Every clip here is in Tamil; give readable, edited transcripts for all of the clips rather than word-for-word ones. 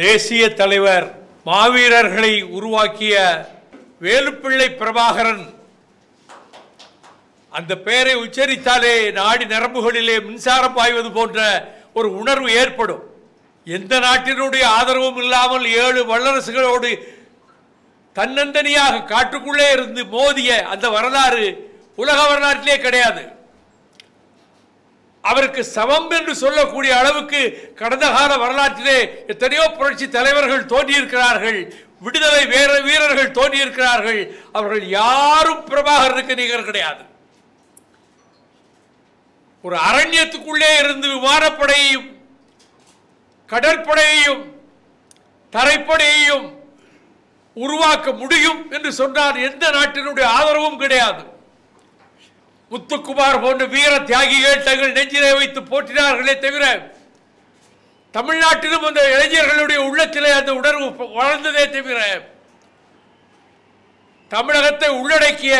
தேசிய தலைவர் மாவீரர்களை உருவாக்கிய வேலுப்பிள்ளை பிரபாகரன் அந்த பெயரை உச்சரித்தாலே நாடி நரம்புகளிலே மின்சாரம் பாய்வது போன்ற ஒரு உணர்வு ஏற்படும். எந்த நாட்டினுடைய ஆதரவும் இல்லாமல் 7 வல்லரசுகளோடு தன்னந்தனியாக காட்டுக்குள்ளே இருந்து மோதிய அந்த வரலாறு உலக வரலாற்றிலே கிடையாது. அவருக்கு சமம் என்று சொல்லக்கூடிய அளவுக்கு கடந்த கால வரலாற்றிலே எத்தனையோ புரட்சி தலைவர்கள் தோன்றியிருக்கிறார்கள், விடுதலை வீரர்கள் தோன்றியிருக்கிறார்கள். அவர்கள் யாரும் பிரபாகரனுக்கு நிகர் கிடையாது. ஒரு அரண்யத்துக்குள்ளே இருந்து விமானப்படையையும் கடற்படையையும் தரைப்படையையும் உருவாக்க முடியும் என்று சொன்னார். எந்த நாட்டினுடைய ஆதரவும் கிடையாது. முத்துக்குமார் போன்ற வீர தியாகிகள் தங்கள் நெஞ்சிலே வைத்து போற்றினார்களே தவிர தமிழ்நாட்டிலும் அந்த இளைஞர்களுடைய உள்ளத்திலே அந்த உணர்வு வளர்ந்ததே தவிர தமிழகத்தை உள்ளடக்கிய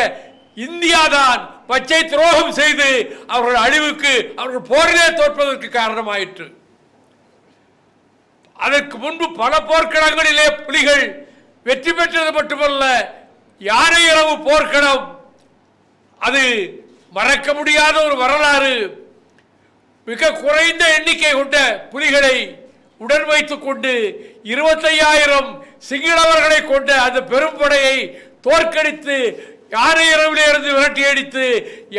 இந்தியாதான் பச்சை துரோகம் செய்து அவர்கள் அழிவுக்கு அவர்கள் போரிலே தோற்பதற்கு காரணமாயிற்று. அதற்கு முன்பு பல போர்க்களங்களிலே புலிகள் வெற்றி பெற்றது மட்டுமல்ல, யானை இரவு போர்க்களம் அது மறக்க முடியாத ஒரு வரலாறு. மிக குறைந்த எண்ணிக்கை கொண்ட புலிகளை உடன் வைத்துக் கொண்டு 25,000 சிங்களவர்களை கொண்ட அந்த பெரும்படையை தோற்கடித்து யானை இரவிலே இருந்து விரட்டி அடித்து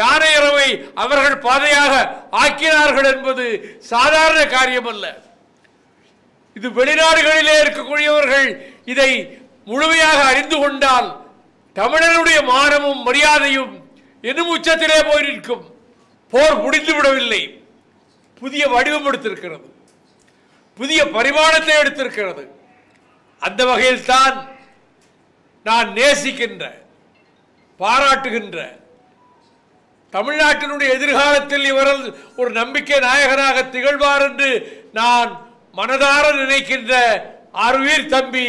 யானை இரவை அவர்கள் பாதையாக ஆக்கினார்கள் என்பது சாதாரண காரியம் அல்ல. இது வெளிநாடுகளிலே இருக்கக்கூடியவர்கள் இதை முழுமையாக அறிந்து கொண்டால் தமிழனுடைய மானமும் மரியாதையும் இன்னும் உச்சத்திலே போய் நிற்கும். போர் முடிந்து விடவில்லை, புதிய வடிவம் எடுத்திருக்கிறது, புதிய பரிமாணத்தை எடுத்திருக்கிறது. அந்த வகையில் தான் நான் நேசிக்கின்ற பாராட்டுகின்ற தமிழ்நாட்டினுடைய எதிர்காலத்தில் இவர்கள் ஒரு நம்பிக்கை நாயகனாக திகழ்வார் என்று நான் மனதார நினைக்கின்ற அருவீர் தம்பி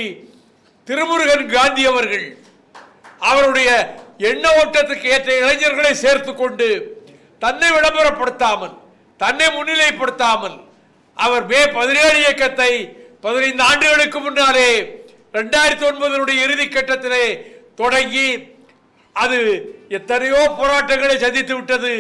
திருமுருகன் காந்தி அவர்கள் அவருடைய எண்ண ஓட்டத்துக்கு ஏற்ற இளைஞர்களை சேர்த்து கொண்டு தன்னை விளம்பரப்படுத்தாமல் தன்னை முன்னிலைப்படுத்தாமல் அவர் மே 17 இயக்கத்தை 15 ஆண்டுகளுக்கு முன்னாலே 2009 இறுதி கட்டத்திலே தொடங்கி அது எத்தனையோ போராட்டங்களை சந்தித்து விட்டது.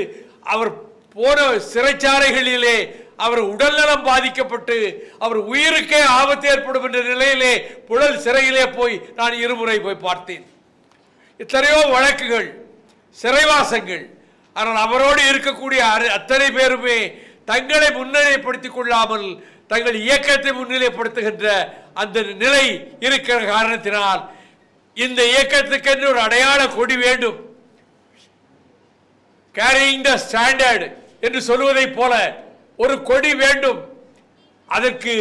அவர் போன சிறைச்சாலைகளிலே அவர் உடல்நலம் பாதிக்கப்பட்டு அவர் உயிருக்கே ஆபத்து ஏற்படும் என்ற நிலையிலே புழல் சிறையிலே போய் நான் 2 முறை போய் பார்த்தேன். எத்தனையோ வழக்குகள், சிறைவாசங்கள். ஆனால் அவரோடு இருக்கக்கூடிய அத்தனை பேருமே தங்களை முன்னிலைப்படுத்திக் கொள்ளாமல் தங்கள் இயக்கத்தை முன்னிலைப்படுத்துகின்ற அந்த நிலை இருக்கிற காரணத்தினால் இந்த இயக்கத்துக்கு என்று ஒரு அடையாள கொடி வேண்டும். கேரியிங் த ஸ்டாண்டர்ட் என்று சொல்வதை போல ஒரு கொடி வேண்டும். அதற்கு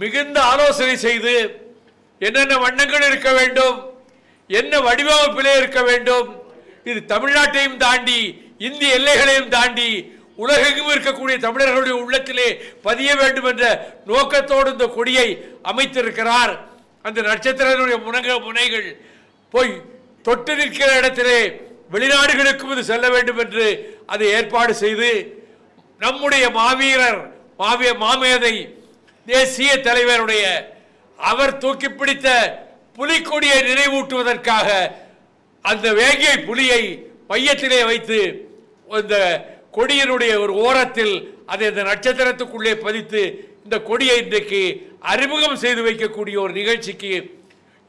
மிகுந்த ஆலோசனை செய்து என்னென்ன வண்ணங்கள் இருக்க வேண்டும், என்ன வடிவமைப்பிலே இருக்க வேண்டும், இது தமிழ்நாட்டையும் தாண்டி இந்திய எல்லைகளையும் தாண்டி உலகெங்கும் இருக்கக்கூடிய தமிழர்களுடைய உள்ளத்திலே பதிய வேண்டும் என்ற நோக்கத்தோடு இந்த கொடியை அமைத்திருக்கிறார். அந்த நட்சத்திரனுடைய முனைகள் போய் தொட்டு நிற்கிற இடத்திலே வெளிநாடுகளுக்கும் இது செல்ல வேண்டும் என்று அதை ஏற்பாடு செய்து நம்முடைய மாவீரர் மாமேதை தேசிய தலைவருடைய அவர் தூக்கி பிடித்த புலிக்கொடியை நினைவூட்டுவதற்காக அந்த வேங்கை புலியை மையத்திலே வைத்து இந்த கொடியினுடைய ஒரு ஓரத்தில் அதை இந்த நட்சத்திரத்துக்குள்ளே பதித்து இந்த கொடியை இன்றைக்கு அறிமுகம் செய்து வைக்கக்கூடிய ஒரு நிகழ்ச்சிக்கு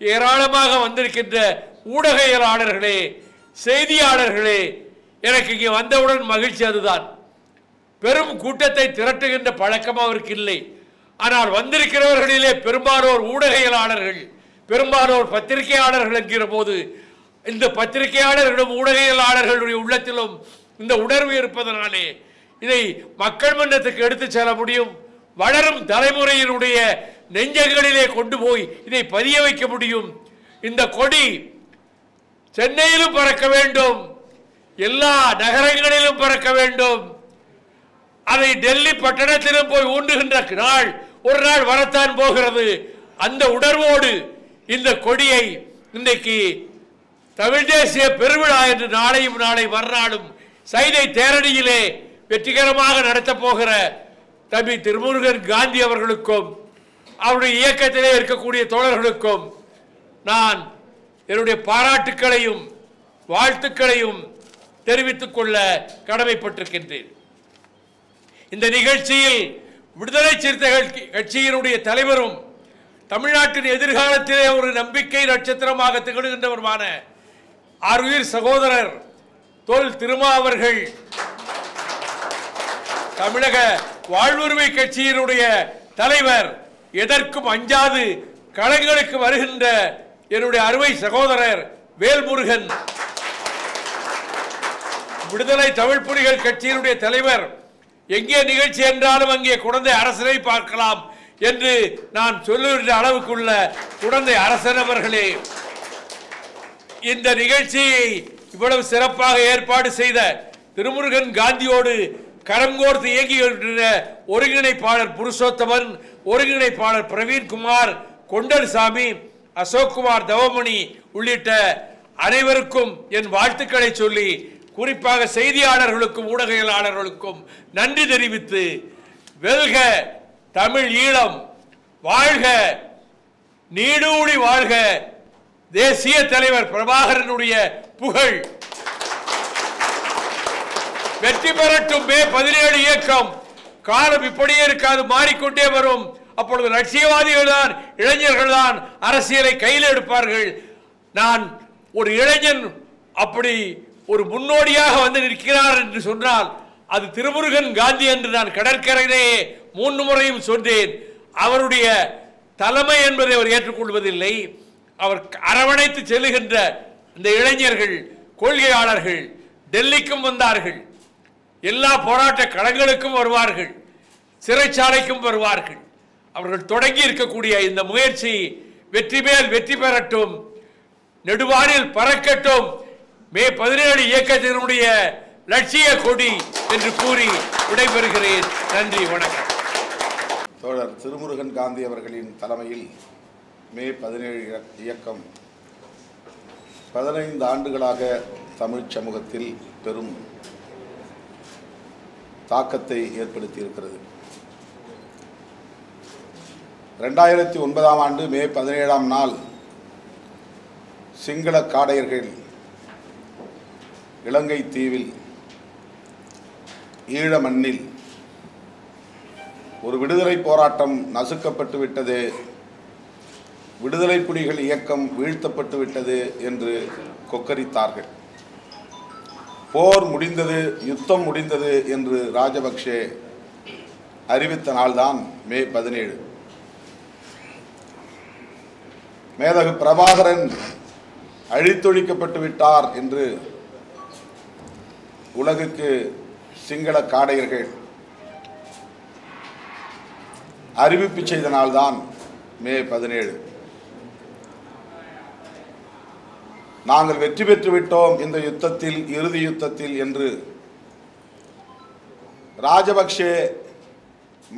ஏராளமாக வந்திருக்கின்ற ஊடகவியலாளர்களே, செய்தியாளர்களே, எனக்கு இங்கே வந்தவுடன் மகிழ்ச்சி. அதுதான் பெரும் கூட்டத்தை திரட்டுகின்ற பழக்கம் அவருக்கு இல்லை. ஆனால் வந்திருக்கிறவர்களிலே பெரும்பாலோர் ஊடகவியலாளர்கள், பெரும்பாலோர் பத்திரிகையாளர்கள் என்கிற போது இந்த பத்திரிகையாளர்களும் ஊடகவியலாளர்களுடைய உள்ளத்திலும் இந்த உணர்வு இருப்பதனாலே இதை மக்கள் மன்றத்துக்கு எடுத்து செல்ல முடியும். வளரும் தலைமுறையினுடைய நெஞ்சங்களிலே கொண்டு போய் இதை பதிய வைக்க முடியும். இந்த கொடி சென்னையிலும் பறக்க வேண்டும், எல்லா நகரங்களிலும் பறக்க வேண்டும். அதை டெல்லி பட்டணத்திலும் போய் ஊன்றுகின்ற நாள் ஒரு நாள் வரத்தான் போகிறது. அந்த உணர்வோடு இந்த கொடியை இன்றைக்கு தமிழ் தேசிய பெருவிழா என்று நாளையும் நாளை மறுநாளும் சைதை தேரடியிலே வெற்றிகரமாக நடத்தப் போகிற தம்பி திருமுருகன் காந்தி அவர்களுக்கும் அவருடைய இயக்கத்திலே இருக்கக்கூடிய தோழர்களுக்கும் நான் என்னுடைய பாராட்டுக்களையும் வாழ்த்துக்களையும் தெரிவித்துக் கொள்ள கடமைப்பட்டிருக்கின்றேன். இந்த நிகழ்ச்சியில் விடுதலை சிறுத்தைகள் கட்சியினுடைய தலைவரும் தமிழ்நாட்டின் எதிர்காலத்திலே ஒரு நம்பிக்கை நட்சத்திரமாக திகழ்கின்றவருமான ஆருயிர் சகோதரர் தொல் திருமா அவர்கள், தமிழக வாழ்வுரிமை கட்சியினுடைய தலைவர், எதற்கும் அஞ்சாது களங்களுக்கு வருகின்ற என்னுடைய அருமை சகோதரர் வேல்முருகன், விடுதலை தமிழ் புலிகள் கட்சியினுடைய தலைவர், எங்கே நிகழ்ச்சி என்றாலும் அங்கே குழந்தை அரசனை பார்க்கலாம் என்று நான் சொல்லுகின்ற அளவுக்குள்ள குழந்தை அரசன் அவர்களே, இந்த நிகழ்ச்சியை இவ்வளவு சிறப்பாக ஏற்பாடு செய்த திருமுருகன் காந்தியோடு கரம் கோர்த்து இயங்குகின்ற ஒருங்கிணைப்பாளர் புருஷோத்தமன், ஒருங்கிணைப்பாளர் பிரவீன்குமார், கொண்டல்சாமி, அசோக்குமார், தவமணி உள்ளிட்ட அனைவருக்கும் என் வாழ்த்துக்களை சொல்லி, குறிப்பாக செய்தியாளர்களுக்கும் ஊடகவியலாளர்களுக்கும் நன்றி தெரிவித்து, வெல்க தமிழ் ஈழம், வாழ்க நீடூழி வாழ்க தேசிய தலைவர் பிரபாகரனுடைய புகழ், வெற்றி பெறட்டும் மே 17 இயக்கம். காலம் இப்படியே இருக்காது, மாறிக்கொண்டே வரும். அப்பொழுது லட்சியவாதிகள் தான், இளைஞர்கள் தான் அரசியலை கையில் எடுப்பார்கள். நான் ஒரு இளைஞன் அப்படி ஒரு முன்னோடியாக வந்து நிற்கிறார் என்று சொன்னால் அது திருமுருகன் காந்தி என்று நான் கடற்கரையிலேயே 3 முறையும் சொன்னேன். அவருடைய தலைமை என்பதை அவர் ஏற்றுக்கொள்வதில்லை. அவர் அரவணைத்து செல்லுகின்ற இந்த இளைஞர்கள், கொள்கையாளர்கள் டெல்லிக்கும் வந்தார்கள், எல்லா போராட்ட களங்களுக்கும் வருவார்கள், சிறைச்சாலைக்கும் வருவார்கள். அவர்கள் தொடங்கி இருக்கக்கூடிய இந்த முயற்சி வெற்றி மேல் வெற்றி பெறட்டும், நெடுவானில் பறக்கட்டும், மே 17 இயக்கத்தினுடைய லட்சிய கொடி என்று கூறி விடைபெறுகிறேன். நன்றி, வணக்கம். தோழர் திருமுருகன் காந்தி அவர்களின் தலைமையில் மே 17 இயக்கம் 15 ஆண்டுகளாக தமிழ் சமூகத்தில் பெரும் தாக்கத்தை ஏற்படுத்தி இருக்கிறது. 2009ஆம் ஆண்டு மே 17ஆம் நாள் சிங்கள காடையர்கள் இலங்கை தீவில் ஈழ மண்ணில் ஒரு விடுதலை போராட்டம் நசுக்கப்பட்டு விட்டது, விடுதலை புலிகள் இயக்கம் வீழ்த்தப்பட்டு விட்டது என்று கொக்கரித்தார்கள். போர் முடிந்தது, யுத்தம் முடிந்தது என்று ராஜபக்ஷே அறிவித்த நாள்தான் மே 17. மேதகு பிரபாகரன் அழித்தொழிக்கப்பட்டு விட்டார் என்று உலகுக்கு சிங்கள காடையர்கள் அறிவிப்பு செய்த நாள்தான் மே 17. நாங்கள் வெற்றி பெற்று விட்டோம் இந்த யுத்தத்தில், இறுதி யுத்தத்தில் என்று ராஜபக்ஷே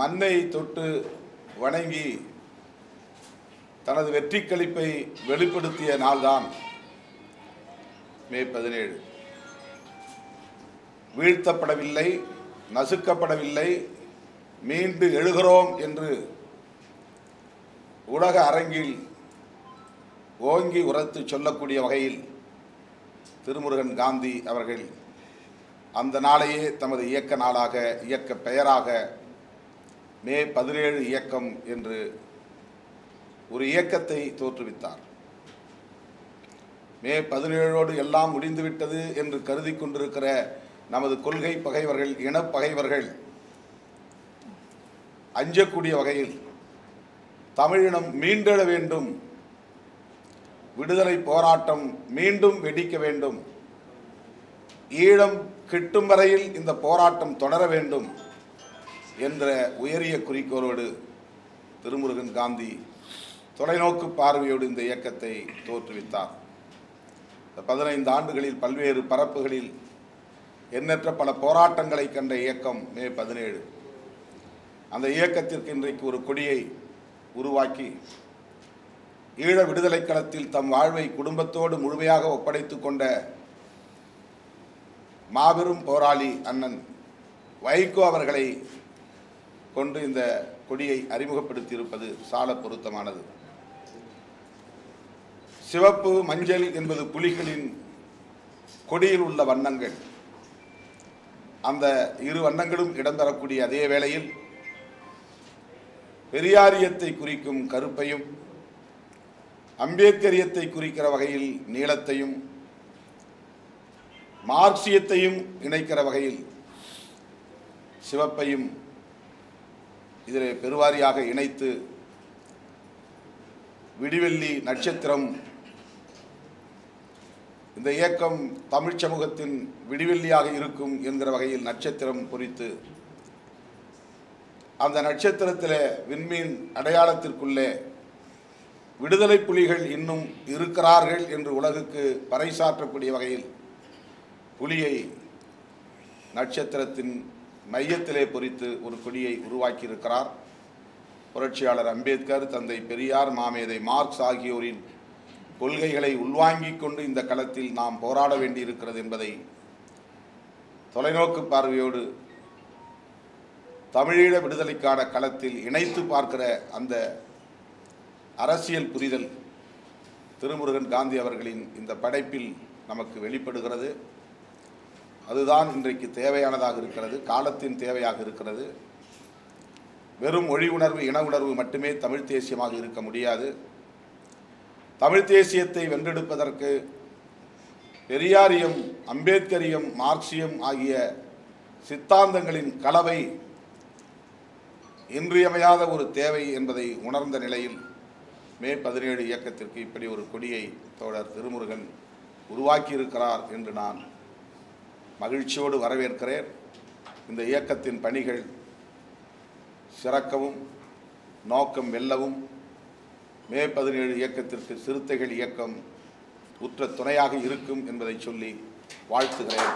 மண்ணை தொட்டு வணங்கி தனது வெற்றி களிப்பை வெளிப்படுத்திய நாள்தான் மே 17. வீழ்த்தப்படவில்லை, நசுக்கப்படவில்லை, மீண்டு எழுகிறோம் என்று உலக அரங்கில் ஓங்கி உரத்து சொல்லக்கூடிய வகையில் திருமுருகன் காந்தி அவர்கள் அந்த நாளையே தமது இயக்க நாளாக, இயக்க பெயராக மே 17 இயக்கம் என்று ஒரு இயக்கத்தை தோற்றுவித்தார். மே 17ஓடு எல்லாம் முடிந்துவிட்டது என்று கருதி கொண்டிருக்கிற நமது கொள்கை பகைவர்கள், இனப்பகைவர்கள் அஞ்சக்கூடிய வகையில் தமிழினம் மீண்டெழ வேண்டும், விடுதலை போராட்டம் மீண்டும் வெடிக்க வேண்டும், ஈழம் கிட்டும் வரையில் இந்த போராட்டம் தொடர வேண்டும் என்ற உயரிய குறிக்கோளோடு திருமுருகன் காந்தி தொலைநோக்கு பார்வையோடு இந்த இயக்கத்தை தோற்றுவித்தார். 15 ஆண்டுகளில் பல்வேறு பரப்புகளில் எண்ணற்ற பல போராட்டங்களை கண்ட இயக்கம் மே 17. அந்த இயக்கத்திற்கு இன்றைக்கு ஒரு கொடியை உருவாக்கி ஈழ விடுதலை களத்தில் தம் வாழ்வை குடும்பத்தோடு முழுமையாக ஒப்படைத்துக் கொண்ட மாபெரும் போராளி அண்ணன் வைகோ அவர்களை கொண்டு இந்த கொடியை அறிமுகப்படுத்தி இருப்பது சால பொருத்தமானது. சிவப்பு, மஞ்சள் என்பது புலிகளின் கொடியில் உள்ள வண்ணங்கள். அந்த இரு வண்ணங்களும் இடம்பெறக்கூடிய அதே வேளையில் பெரியாரியத்தை குறிக்கும் கருப்பையும் அம்பேத்கரியத்தை குறிக்கிற வகையில் நீலத்தையும் மார்க்சியத்தையும் இணைக்கிற வகையில் சிவப்பையும் இதிலே பெருவாரியாக இணைத்து விடிவெள்ளி நட்சத்திரம், இந்த இயக்கம் தமிழ் சமூகத்தின் விடிவெள்ளியாக இருக்கும் என்கிற வகையில் நட்சத்திரம் பொறித்து அந்த நட்சத்திரத்தில் விண்மீன் அடையாளத்திற்குள்ளே விடுதலை புலிகள் இன்னும் இருக்கிறார்கள் என்று உலகுக்கு பறைசாற்றக்கூடிய வகையில் புலியை நட்சத்திரத்தின் மையத்திலே பொறித்து ஒரு கொடியை உருவாக்கியிருக்கிறார். புரட்சியாளர் அம்பேத்கர், தந்தை பெரியார், மாமேதை மார்க்ஸ் ஆகியோரின் கொள்கைகளை உள்வாங்கிக் கொண்டு இந்த களத்தில் நாம் போராட வேண்டியிருக்கிறது என்பதை தொலைநோக்கு பார்வையோடு தமிழீழ விடுதலைக்கான களத்தில் இணைத்து பார்க்கிற அந்த அரசியல் புரிதல் திருமுருகன் காந்தி அவர்களின் இந்த படைப்பில் நமக்கு வெளிப்படுகிறது. அதுதான் இன்றைக்கு தேவையானதாக இருக்கிறது, காலத்தின் தேவையாக இருக்கிறது. வெறும் மொழி உணர்வு, இன உணர்வு மட்டுமே தமிழ் தேசியமாக இருக்க முடியாது. தமிழ் தேசியத்தை வென்றெடுப்பதற்கு பெரியாரியம், அம்பேத்கரியம், மார்க்சியம் ஆகிய சித்தாந்தங்களின் கலவை இன்றியமையாத ஒரு தேவை என்பதை உணர்ந்த நிலையில் மே 17 இயக்கத்திற்கு இப்படி ஒரு கொடியை தோழர் திருமுருகன் உருவாக்கியிருக்கிறார் என்று நான் மகிழ்ச்சியோடு வரவேற்கிறேன். இந்த இயக்கத்தின் பணிகள் சிறக்கவும் நோக்கம் வெல்லவும் மே 17 இயக்கத்திற்கு சிறுத்தைகள் இயக்கம் உற்ற துணையாக இருக்கும் என்பதை சொல்லி வாழ்த்துகிறேன்.